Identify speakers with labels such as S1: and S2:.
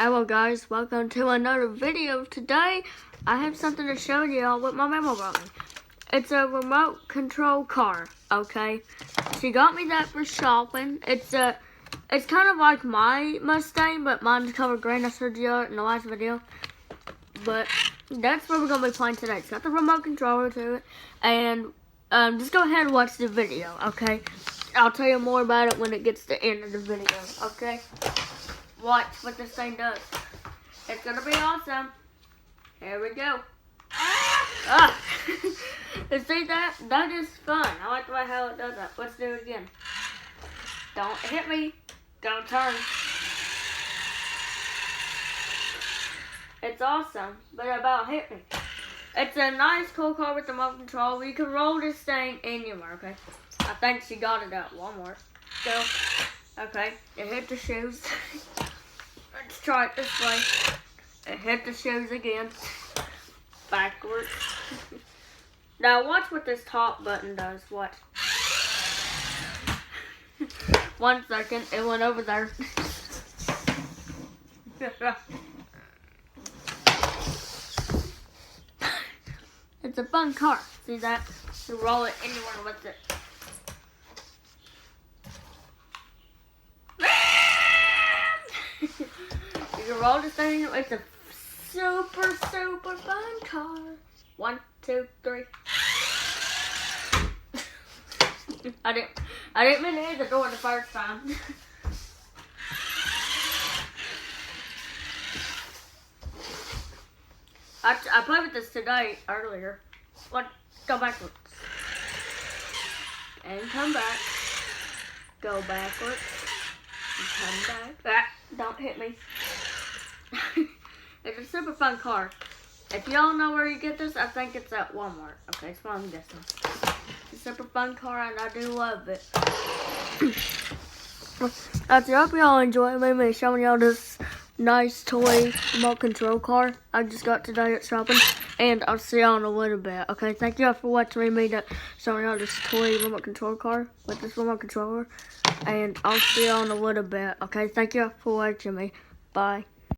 S1: Hello guys, welcome to another video. Today I have something to show y'all with my mama brought me. It's a remote control car, okay? She got me that for shopping. It's kind of like my Mustang, but mine's colored green. I showed you in the last video. But that's what we're going to be playing today. It's got the remote controller to it. And just go ahead and watch the video, okay? I'll tell you more about it when it gets to the end of the video, okay? Watch what this thing does. It's gonna be awesome. Here we go. Ah! See that? That is fun. I like the way how it does that. Let's do it again. Don't hit me. Don't turn. It's awesome, but about hit me. It's a nice, cool car with the remote control. You can roll this thing anywhere, okay? I think she got it at Walmart. So, okay, it hit the shoes. Let's try it this way. It hit the shoes again. Backwards. Now watch what this top button does. Watch. 1 second, it went over there. It's a fun car. See that? You roll it anywhere with it. You can roll this thing. It's a super fun car. 1, 2, 3. I didn't mean to hit the door the first time. I played with this today earlier. Go backwards. And come back. Go backwards. And come back. Don't hit me. It's a super fun car. If y'all know where you get this, I think it's at Walmart. Okay, that's what I'm guessing. It's a super fun car and I do love it. I hope y'all enjoy me showing y'all this nice toy remote control car I just got today at shopping. And I'll see y'all in a little bit. Okay, thank y'all for watching me showing y'all this toy remote control car with this remote controller. And I'll see y'all in a little bit. Okay, thank y'all for watching me. Bye.